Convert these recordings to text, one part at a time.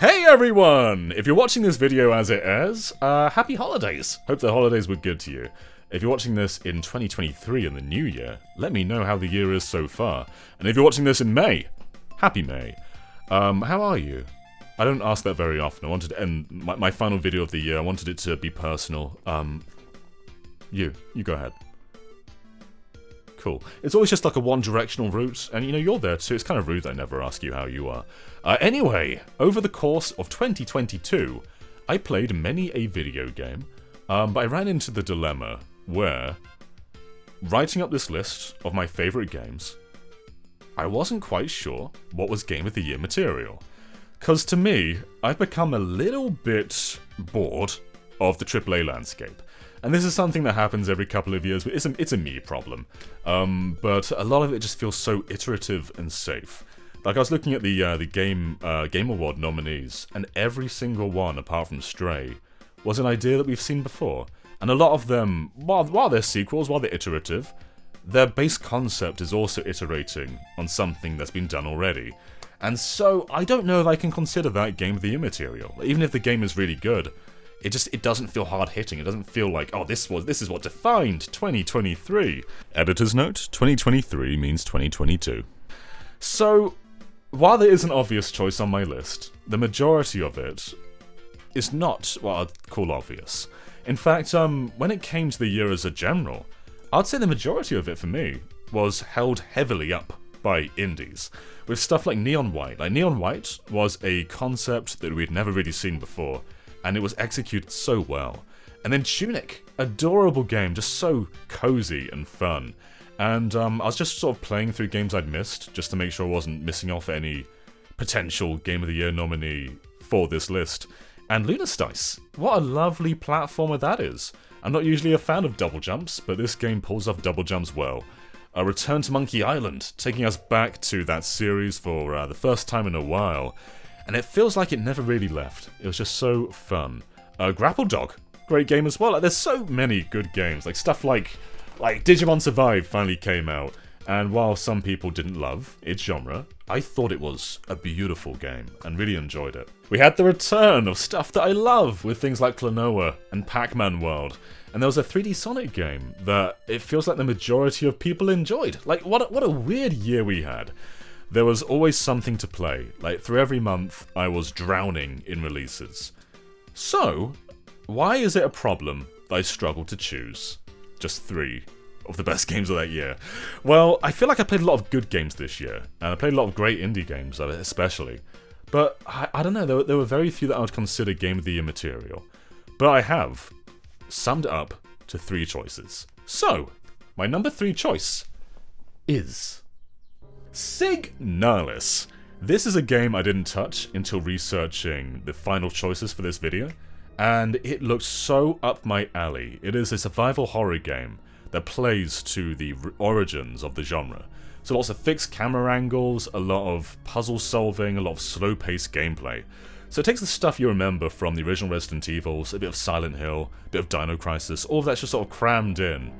Hey everyone! If you're watching this video as it airs, happy holidays! Hope the holidays were good to you. If you're watching this in 2023 in the new year, let me know how the year is so far. And if you're watching this in May, happy May. How are you? I don't ask that very often. I wanted to end my final video of the year. I wanted it to be personal. You go ahead. Cool. It's always just like a one-directional route, and you know, you're there too. It's kind of rude that I never ask you how you are. Anyway, over the course of 2022, I played many a video game, but I ran into the dilemma where, writing up this list of my favourite games, I wasn't quite sure what was Game of the Year material. Because to me, I've become a little bit bored of the AAA landscape. And this is something that happens every couple of years. It's a me problem. But a lot of it just feels so iterative and safe. Like, I was looking at the Game Award nominees, and every single one, apart from Stray, was an idea that we've seen before. And a lot of them, while they're sequels, while they're iterative, their base concept is also iterating on something that's been done already. And so, I don't know if I can consider that Game of the Year material. Even if the game is really good, it doesn't feel hard-hitting. It doesn't feel like, oh, this is what defined 2023. Editor's note, 2023 means 2022. So, while there is an obvious choice on my list, the majority of it is not what I'd call obvious. In fact, when it came to the year as a general, I'd say the majority of it for me was held heavily up by indies, with stuff like Neon White. Like, Neon White was a concept that we'd never really seen before, and it was executed so well. And then Tunic, adorable game, just so cozy and fun. And I was just sort of playing through games I'd missed, just to make sure I wasn't missing off any potential Game of the Year nominee for this list. And Lunas Dice, what a lovely platformer that is. I'm not usually a fan of double jumps, but this game pulls off double jumps well. A Return to Monkey Island, taking us back to that series for the first time in a while. And it feels like it never really left. It was just so fun. Grapple Dog, great game as well. Like, there's so many good games. Like, stuff like Digimon Survive finally came out. And while some people didn't love its genre, I thought it was a beautiful game and really enjoyed it. We had the return of stuff that I love with things like Klonoa and Pac-Man World. And there was a 3D Sonic game that it feels like the majority of people enjoyed. Like, what a weird year we had. There was always something to play. Like, through every month, I was drowning in releases. So, why is it a problem that I struggled to choose just 3 of the best games of that year? Well, I feel like I played a lot of good games this year, and I played a lot of great indie games, especially. But, I don't know, there were very few that I would consider Game of the Year material. But I have summed it up to 3 choices. So, my number 3 choice is Signalus. This is a game I didn't touch until researching the final choices for this video, and it looks so up my alley. It is a survival horror game that plays to the origins of the genre. So lots of fixed camera angles, a lot of puzzle solving, a lot of slow-paced gameplay. So it takes the stuff you remember from the original Resident Evils, a bit of Silent Hill, a bit of Dino Crisis, all of that's just sort of crammed in,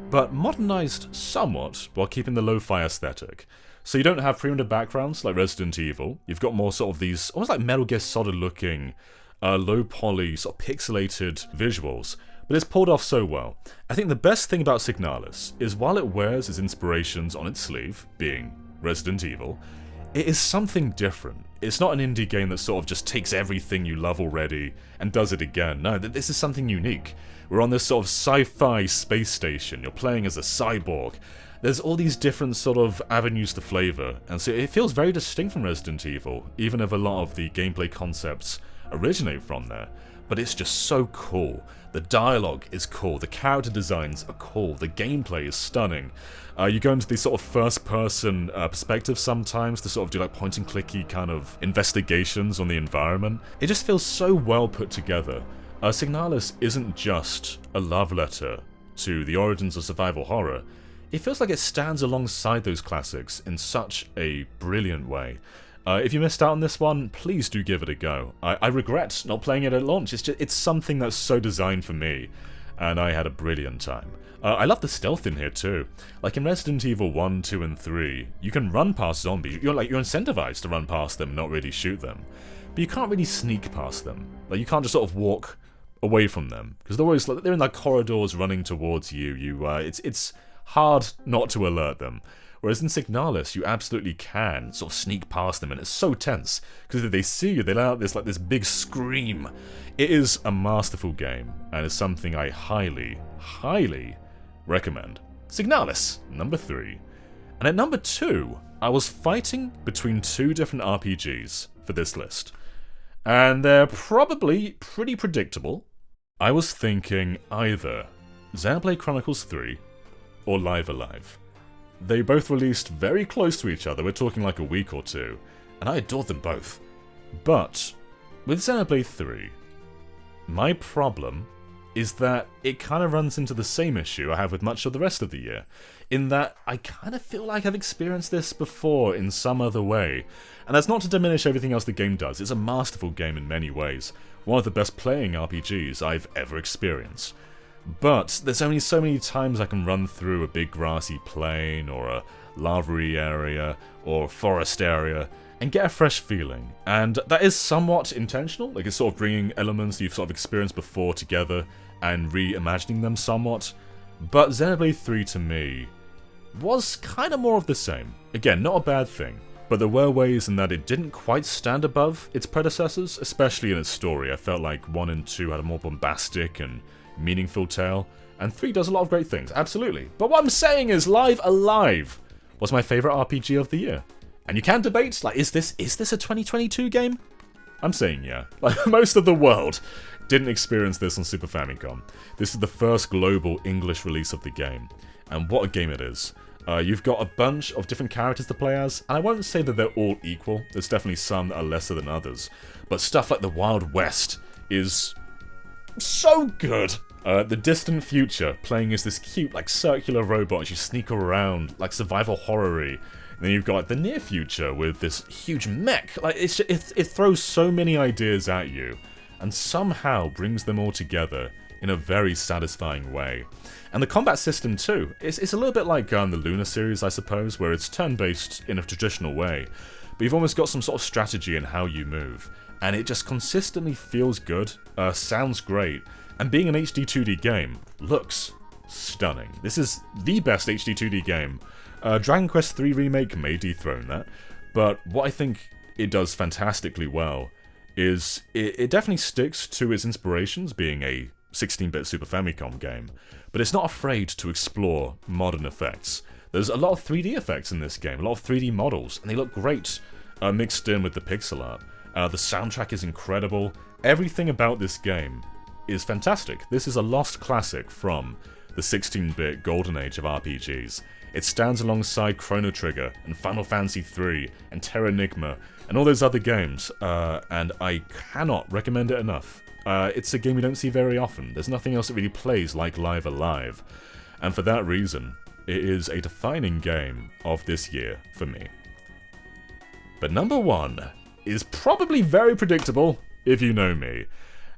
but modernized somewhat while keeping the lo-fi aesthetic. So you don't have pre-rendered backgrounds like Resident Evil. You've got more sort of these, almost like Metal Gear Solid looking, low poly, sort of pixelated visuals. But it's pulled off so well. I think the best thing about Signalus is while it wears its inspirations on its sleeve, being Resident Evil, it is something different. It's not an indie game that sort of just takes everything you love already and does it again. No, this is something unique. We're on this sort of sci-fi space station. You're playing as a cyborg. There's all these different sort of avenues to flavor, and so it feels very distinct from Resident Evil, even if a lot of the gameplay concepts originate from there. But it's just so cool. The dialogue is cool, the character designs are cool, the gameplay is stunning. You go into these sort of first-person perspective sometimes to sort of do like point-and-clicky kind of investigations on the environment. It just feels so well put together. Signalus isn't just a love letter to the origins of survival horror. It feels like it stands alongside those classics in such a brilliant way. If you missed out on this one, please do give it a go. I regret not playing it at launch. It's something that's so designed for me. and I had a brilliant time. I love the stealth in here too. Like in Resident Evil 1, 2, and 3, you can run past zombies. You're incentivized to run past them, not really shoot them. But you can't really sneak past them. Like, you can't just sort of walk away from them, because they're in like corridors running towards you. It's hard not to alert them. Whereas in Signalus, you absolutely can sort of sneak past them, and it's so tense, because if they see you, they let out this big scream. It is a masterful game, and it's something I highly, highly recommend. Signalus, number 3. And at number 2, I was fighting between 2 different RPGs for this list. And they're probably pretty predictable. I was thinking either Xenoblade Chronicles 3 or Live Alive. They both released very close to each other, we're talking like a week or two, and I adored them both. But with Xenoblade 3, my problem is that it kind of runs into the same issue I have with much of the rest of the year, in that I kind of feel like I've experienced this before in some other way. And that's not to diminish everything else the game does. It's a masterful game in many ways, one of the best playing RPGs I've ever experienced. But there's only so many times I can run through a big grassy plain, or a lava-y area, or a forest area, and get a fresh feeling. And that is somewhat intentional, like it's sort of bringing elements you've sort of experienced before together and reimagining them somewhat. But Xenoblade 3 to me was kind of more of the same. Again, not a bad thing, but there were ways in that it didn't quite stand above its predecessors, especially in its story. I felt like 1 and 2 had a more bombastic and meaningful tale, and 3 does a lot of great things, absolutely. But what I'm saying is Live Alive was my favourite RPG of the year. And you can debate, like, is this a 2022 game? I'm saying yeah. Like, most of the world didn't experience this on Super Famicom. This is the first global English release of the game, and what a game it is. You've got a bunch of different characters to play as, and I won't say that they're all equal, there's definitely some that are lesser than others, but stuff like the Wild West is so good! The distant future, playing as this cute, like, circular robot as you sneak around, like, survival horror-y. And then you've got, like, the near future with this huge mech. Like, it throws so many ideas at you, and somehow brings them all together in a very satisfying way. And the combat system, too. It's a little bit like the Luna series, I suppose, where it's turn-based in a traditional way, but you've almost got some sort of strategy in how you move. And it just consistently feels good, sounds great, and being an HD 2D game, looks stunning. This is the best HD 2D game. Dragon Quest III Remake may dethrone that, but what I think it does fantastically well is it definitely sticks to its inspirations, being a 16-bit Super Famicom game, but it's not afraid to explore modern effects. There's a lot of 3D effects in this game, a lot of 3D models, and they look great mixed in with the pixel art. The soundtrack is incredible. Everything about this game is fantastic. This is a lost classic from the 16-bit golden age of RPGs. It stands alongside Chrono Trigger and Final Fantasy III and Terranigma and all those other games, and I cannot recommend it enough. It's a game we don't see very often. There's nothing else that really plays like Live Alive, and for that reason, it is a defining game of this year for me. But number 1 is probably very predictable, if you know me.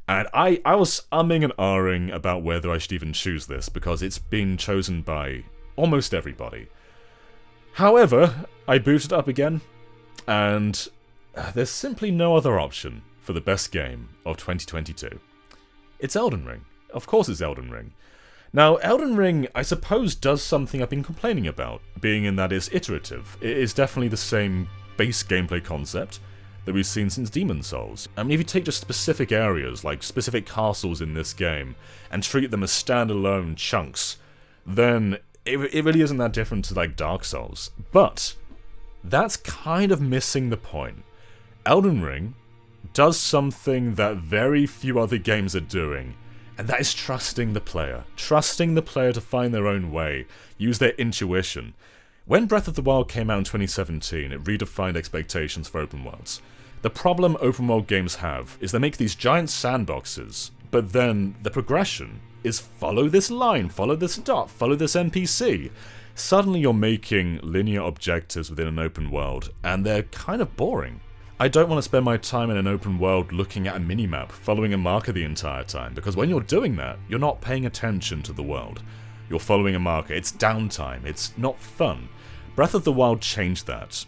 And I was umming and ahhing about whether I should even choose this, because it's been chosen by almost everybody. However, I booted up again, and there's simply no other option for the best game of 2022. It's Elden Ring. Of course it's Elden Ring. Now, Elden Ring, I suppose, does something I've been complaining about, being in that it's iterative. It is definitely the same base gameplay concept that we've seen since Demon's Souls. I mean, if you take just specific areas, like specific castles in this game, and treat them as standalone chunks, then it really isn't that different to, like, Dark Souls. But that's kind of missing the point. Elden Ring does something that very few other games are doing, and that is trusting the player. Trusting the player to find their own way, use their intuition. When Breath of the Wild came out in 2017, it redefined expectations for open worlds. The problem open world games have is they make these giant sandboxes, but then the progression is follow this line, follow this dot, follow this NPC. Suddenly you're making linear objectives within an open world, and they're kind of boring. I don't want to spend my time in an open world looking at a minimap, following a marker the entire time, because when you're doing that, you're not paying attention to the world. You're following a marker, it's downtime, it's not fun. Breath of the Wild changed that.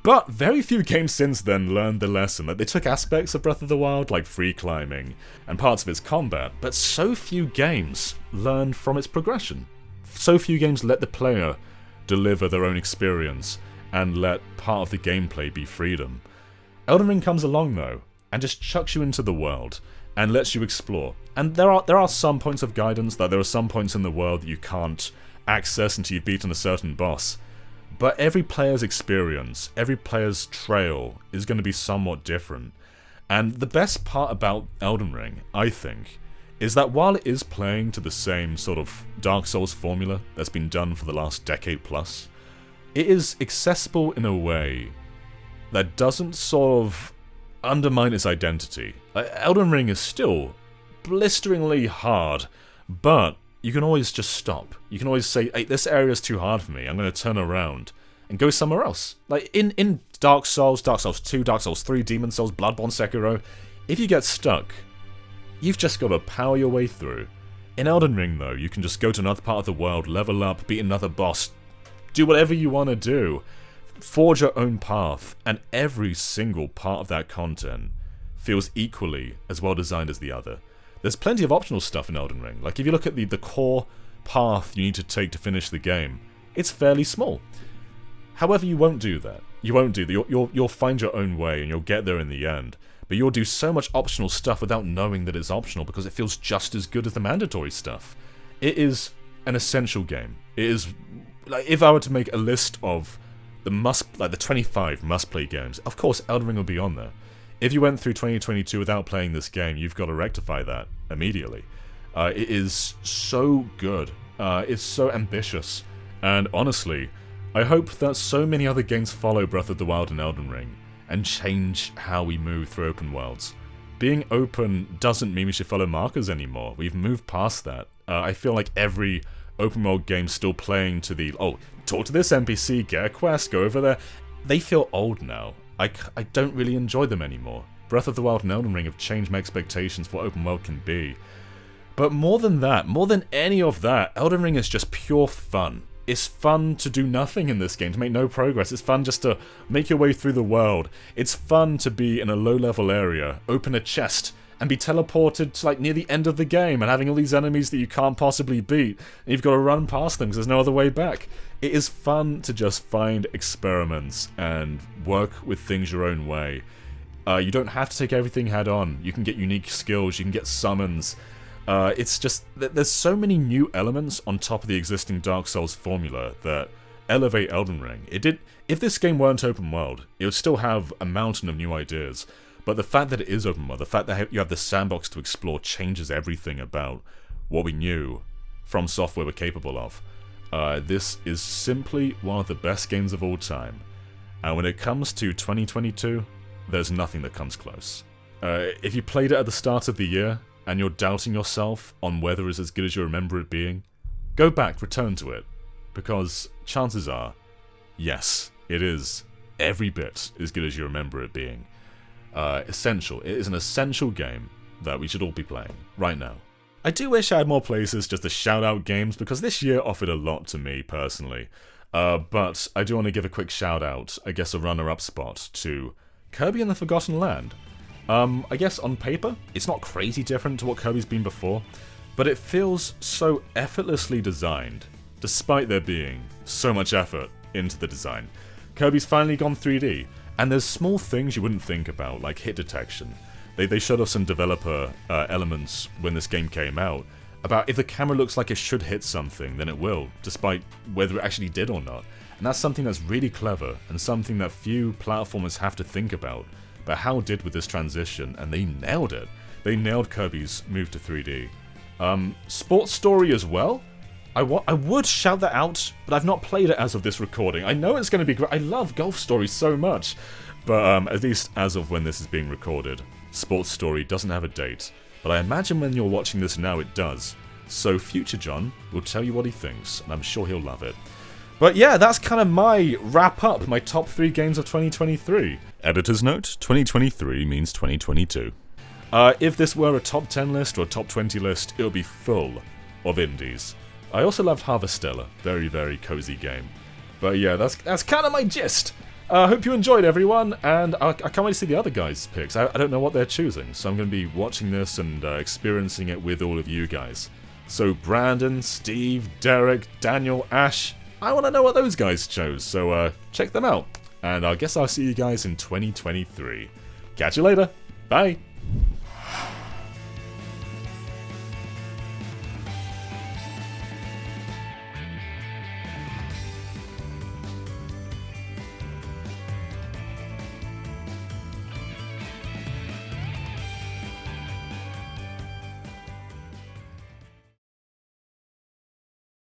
But very few games since then learned the lesson that they took aspects of Breath of the Wild, like free climbing, and parts of its combat, but so few games learned from its progression. So few games let the player deliver their own experience, and let part of the gameplay be freedom. Elden Ring comes along though, and just chucks you into the world, and lets you explore. And there are some points of guidance, that there are some points in the world that you can't access until you've beaten a certain boss. But every player's experience, every player's trail is going to be somewhat different. And the best part about Elden Ring, I think, is that while it is playing to the same sort of Dark Souls formula that's been done for the last decade plus, it is accessible in a way that doesn't sort of undermine its identity. Elden Ring is still blisteringly hard, but you can always just stop. You can always say, hey, this area is too hard for me, I'm going to turn around and go somewhere else. Like in Dark Souls 2, Dark Souls 3, Demon Souls, Bloodborne, Sekiro, if you get stuck, you've just got to power your way through. In Elden Ring though, you can just go to another part of the world, level up, beat another boss, do whatever you want to do, forge your own path, and every single part of that content feels equally as well designed as the other. There's plenty of optional stuff in Elden Ring. Like if you look at the core path you need to take to finish the game, it's fairly small. However, you won't do that. You won't do that. You'll find your own way and you'll get there in the end. But you'll do so much optional stuff without knowing that it's optional because it feels just as good as the mandatory stuff. It is an essential game. It is, like, if I were to make a list of the 25 must-play games, of course Elden Ring will be on there. If you went through 2022 without playing this game, you've got to rectify that immediately. It is so good. It's so ambitious. And honestly, I hope that so many other games follow Breath of the Wild and Elden Ring and change how we move through open worlds. Being open doesn't mean we should follow markers anymore. We've moved past that. I feel like every open world game still playing to the, oh, talk to this NPC, get a quest, go over there. They feel old now. I don't really enjoy them anymore. Breath of the Wild and Elden Ring have changed my expectations for what open world can be. But more than that, more than any of that, Elden Ring is just pure fun. It's fun to do nothing in this game, to make no progress. It's fun just to make your way through the world. It's fun to be in a low-level area, open a chest, and be teleported to like near the end of the game and having all these enemies that you can't possibly beat, and you've got to run past them because there's no other way back. It is fun to just find experiments and work with things your own way. You don't have to take everything head on. You can get unique skills, you can get summons. It's just, there's so many new elements on top of the existing Dark Souls formula that elevate Elden Ring. If this game weren't open world, it would still have a mountain of new ideas. But the fact that it is open world, the fact that you have the sandbox to explore changes everything about what we knew From Software were capable of. This is simply one of the best games of all time. And when it comes to 2022, there's nothing that comes close. If you played it at the start of the year, and you're doubting yourself on whether it's as good as you remember it being, go back, return to it. Because chances are, yes, it is every bit as good as you remember it being. Essential. It is an essential game that we should all be playing right now. I do wish I had more places just to shout out games, because this year offered a lot to me personally. But I do want to give a quick shout out, I guess a runner-up spot, to Kirby and the Forgotten Land. I guess on paper, it's not crazy different to what Kirby's been before, but it feels so effortlessly designed, despite there being so much effort into the design. Kirby's finally gone 3D, and there's small things you wouldn't think about, like hit detection. They showed us some developer elements when this game came out, about if the camera looks like it should hit something, then it will, despite whether it actually did or not. And that's something that's really clever, and something that few platformers have to think about. But HAL did with this transition, and they nailed it. They nailed Kirby's move to 3D. Sports Story as well. I would shout that out, but I've not played it as of this recording. I know it's going to be great. I love Golf Story so much. But at least as of when this is being recorded, Sports Story doesn't have a date. But I imagine when you're watching this now it does. So Future John will tell you what he thinks, and I'm sure he'll love it. But yeah, that's kind of my wrap up, my top 3 games of 2023. Editor's note, 2023 means 2022. If this were a top 10 list or a top 20 list, it would be full of indies. I also loved Harvestella, very, very cozy game. But yeah, that's kind of my gist. I hope you enjoyed, everyone, and I can't wait to see the other guys' picks. I don't know what they're choosing, so I'm going to be watching this and experiencing it with all of you guys. So Brandon, Steve, Derek, Daniel, Ash, I want to know what those guys chose, so check them out. And I guess I'll see you guys in 2023. Catch you later. Bye.